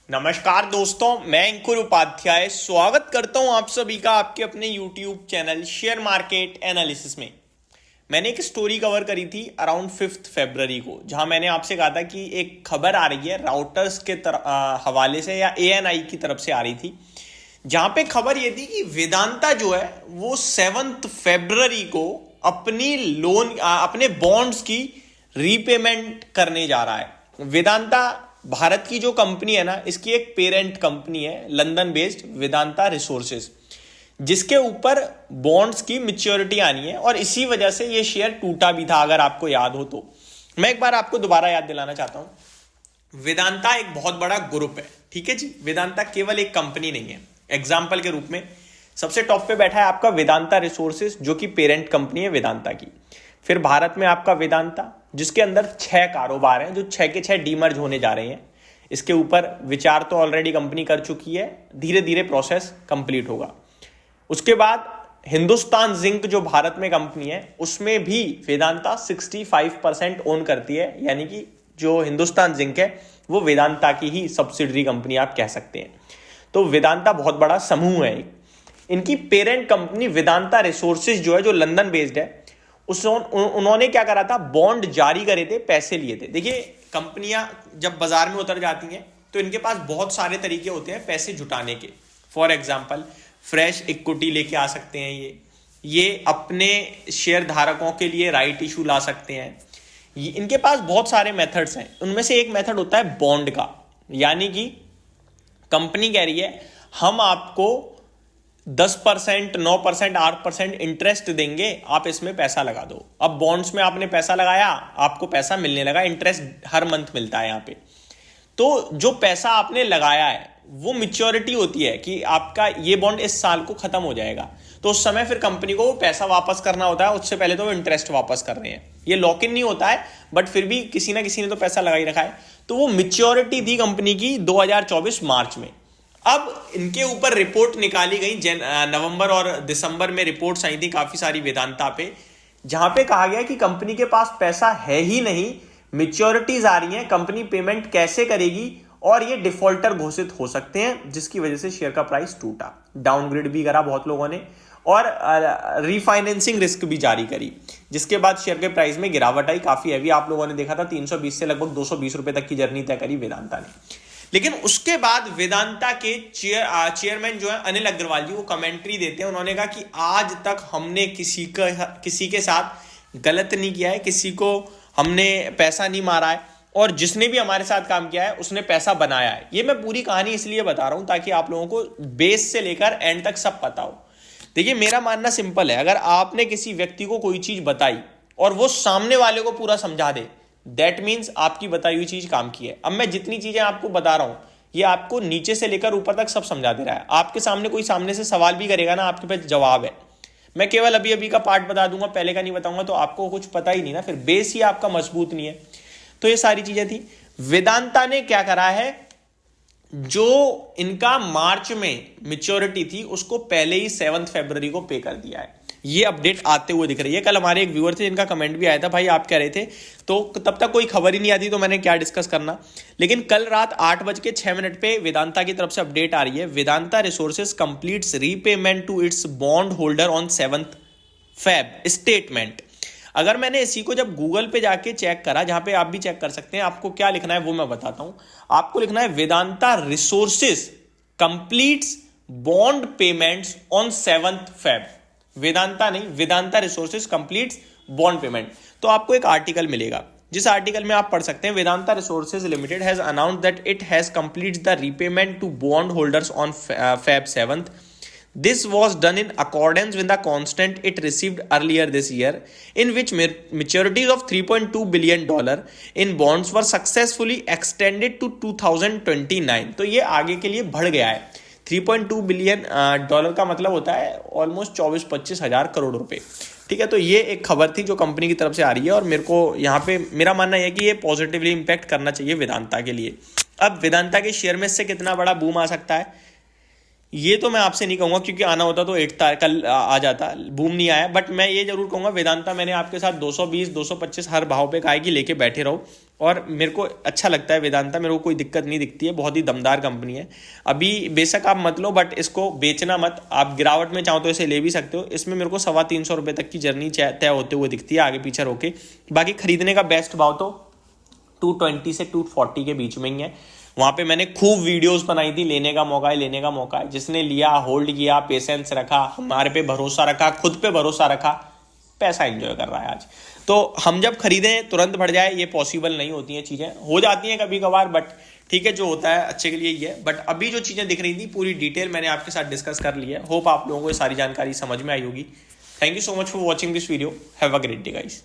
नमस्कार दोस्तों, मैं अंकुर उपाध्याय स्वागत करता हूं आप सभी का आपके अपने YouTube channel share market analysis में। मैंने एक स्टोरी कवर करी थी अराउंड 5 फरवरी को, जहां मैंने आपसे कहा था कि एक खबर आ रही है राउटर्स के हवाले से या ANI की तरफ से आ रही थी, जहां पे खबर ये थी कि वेदांता जो है वो 7 फरवरी को अपने बॉन्ड्स की रीपेमेंट करने जा रहा है। वेदांता भारत की जो कंपनी है ना, इसकी एक पेरेंट कंपनी है लंदन बेस्ड वेदांता रिसोर्सेज, जिसके ऊपर बॉन्ड्स की मैच्योरिटी आनी है और इसी वजह से ये शेयर टूटा भी था। अगर आपको याद हो तो मैं एक बार आपको दोबारा याद दिलाना चाहता हूं। वेदांता एक बहुत बड़ा ग्रुप है, ठीक है जी। वेदांता केवल एक कंपनी नहीं है। एग्जाम्पल के रूप में सबसे टॉप पे बैठा है आपका वेदांता रिसोर्सेज, जो कि पेरेंट कंपनी है वेदांता की। फिर भारत में आपका वेदांता, जिसके अंदर 6 कारोबार हैं, जो 6 के 6 डीमर्ज होने जा रहे हैं। इसके ऊपर विचार तो ऑलरेडी कंपनी कर चुकी है, धीरे धीरे प्रोसेस कंप्लीट होगा। उसके बाद हिंदुस्तान जिंक जो भारत में कंपनी है, उसमें भी वेदांता 65% ओन करती है, यानी कि जो हिंदुस्तान जिंक है वो वेदांता की ही सब्सिडरी कंपनी आप कह सकते हैं। तो वेदांता बहुत बड़ा समूह है। इनकी पेरेंट कंपनी वेदांता रिसोर्सेज जो है, जो लंदन बेस्ड है, उन्होंने क्या करा था, बॉन्ड जारी करे थे, पैसे लिए थे। देखिए, कंपनियां जब बाजार में उतर जाती हैं तो इनके पास बहुत सारे तरीके होते हैं पैसे जुटाने के। फॉर एग्जांपल, फ्रेश इक्विटी लेके आ सकते हैं, ये अपने शेयर धारकों के लिए राइट इशू ला सकते हैं। इनके पास बहुत सारे मेथड्स हैं। उनमें से एक मेथड होता है बॉन्ड का, यानी कि कंपनी कह रही है हम आपको 10%, 9%, 8% इंटरेस्ट देंगे, आप इसमें पैसा लगा दो। अब बॉन्ड्स में आपने पैसा लगाया, आपको पैसा मिलने लगा, इंटरेस्ट हर मंथ मिलता है यहाँ पे। तो जो पैसा आपने लगाया है वो मैच्योरिटी होती है कि आपका ये बॉन्ड इस साल को खत्म हो जाएगा, तो उस समय फिर कंपनी को पैसा वापस करना होता है। उससे पहले तो वो इंटरेस्ट वापस कर रहे हैं। ये लॉक इन नहीं होता है, बट फिर भी किसी ना किसी ने तो पैसा लगा ही रखा है। तो वो मैच्योरिटी थी कंपनी की 2024 मार्च में। अब इनके ऊपर रिपोर्ट निकाली गई, नवंबर और दिसंबर में रिपोर्ट्स आई थी काफी सारी वेदांता पे, जहां पे कहा गया कि कंपनी के पास पैसा है ही नहीं, मैच्योरिटीज आ रही हैं, कंपनी पेमेंट कैसे करेगी और ये डिफॉल्टर घोषित हो सकते हैं, जिसकी वजह से शेयर का प्राइस टूटा। डाउनग्रेड भी करा बहुत लोगों ने और रीफाइनेंसिंग रिस्क भी जारी करी, जिसके बाद शेयर के प्राइस में गिरावट आई काफी हैवी। आप लोगों ने देखा था 320 से लगभग 220 रुपए तक की जर्नी तय करी वेदांता ने। लेकिन उसके बाद वेदांता के चेयरमैन जो है अनिल अग्रवाल जी, वो कमेंट्री देते हैं। उन्होंने कहा कि आज तक हमने किसी के साथ गलत नहीं किया है, किसी को हमने पैसा नहीं मारा है, और जिसने भी हमारे साथ काम किया है उसने पैसा बनाया है। ये मैं पूरी कहानी इसलिए बता रहा हूं ताकि आप लोगों को बेस से लेकर एंड तक सब पता हो। देखिए, मेरा मानना सिंपल है, अगर आपने किसी व्यक्ति को कोई चीज बताई और वो सामने वाले को पूरा समझा दे, दैट मीन्स आपकी बताई हुई चीज काम की है। अब मैं जितनी चीजें आपको बता रहा हूं, ये आपको नीचे से लेकर ऊपर तक सब समझा दे रहा है। आपके सामने कोई सामने से सवाल भी करेगा ना, आपके पास जवाब है। मैं केवल अभी अभी का पार्ट बता दूंगा, पहले का नहीं बताऊंगा, तो आपको कुछ पता ही नहीं ना, फिर बेस ही आपका मजबूत नहीं है। तो ये सारी चीजें थी। वेदांता ने क्या करा है, जो इनका मार्च में मैच्योरिटी थी उसको पहले ही 7 फरवरी को पे कर दिया है। ये अपडेट आते हुए दिख रही है। कल हमारे एक व्यूअर थे जिनका कमेंट भी आया था, भाई आप कह रहे थे तो तब तक कोई खबर ही नहीं आती, तो मैंने क्या डिस्कस करना। लेकिन कल रात 8:06 पे वेदांता की तरफ से अपडेट आ रही है, Vedanta resources completes repayment to its bond holder on 7 Feb statement. अगर मैंने इसी को जब गूगल पे जाके चेक करा, जहां पे आप भी चेक कर सकते हैं, आपको क्या लिखना है वो मैं बताता हूं। आपको लिखना है Vedanta resources completes bond payments on 7 Feb. Vedanta नहीं, Vedanta resources completes bond payment. तो आपको एक आर्टिकल मिलेगा, जिस आर्टिकल में आप पढ़ सकते हैं, Vedanta resources limited has announced that it has completes the repayment to bond holders on Feb 7th. This was done in accordance with the consent it received earlier this year, in which maturities of $3.2 billion in bonds were successfully extended to 2029. तो ये आगे के लिए बढ़ गया है। 3.2 billion dollar का मतलब होता है ऑलमोस्ट 24-25 हजार करोड़ रुपए। ठीक है, तो ये एक खबर थी जो कंपनी की तरफ से आ रही है, और मेरे को यहाँ पे मेरा मानना है कि ये पॉजिटिवली इंपैक्ट करना चाहिए वेदांता के लिए। अब वेदांता के शेयर में इससे कितना बड़ा बूम आ सकता है, ये तो मैं आपसे नहीं कहूँगा, क्योंकि आना होता तो 8 तारीख कल आ जाता, बूम नहीं आया। बट मैं ये जरूर कहूँगा वेदांता मैंने आपके साथ 220 225 हर भाव पे कहा कि लेके बैठे रहो, और मेरे को अच्छा लगता है वेदांता, मेरे को कोई दिक्कत नहीं दिखती है, बहुत ही दमदार कंपनी है। अभी बेशक आप मत लो, बट इसको बेचना मत। आप गिरावट में चाहो तो इसे ले भी सकते हो। इसमें मेरे को 325 रुपये तक की जर्नी तय होते हुए दिखती है, आगे पीछे रोके। बाकी खरीदने का बेस्ट भाव तो 220 से 240 के बीच में ही है। वहां पे मैंने खूब वीडियोस बनाई थी, लेने का मौका है, लेने का मौका है। जिसने लिया, होल्ड किया, पेशेंस रखा, हमारे पे भरोसा रखा, खुद पे भरोसा रखा, पैसा एंजॉय कर रहा है आज। तो हम जब खरीदें तुरंत बढ़ जाए, ये पॉसिबल नहीं होती हैं, चीजें हो जाती हैं कभी कभार, बट ठीक है, जो होता है अच्छे के लिए ही है। बट अभी जो चीजें दिख रही थी पूरी डिटेल मैंने आपके साथ डिस्कस कर ली है। होप आप लोगों को ये सारी जानकारी समझ में आई होगी। Thank you so much for watching this video. Have a great day guys.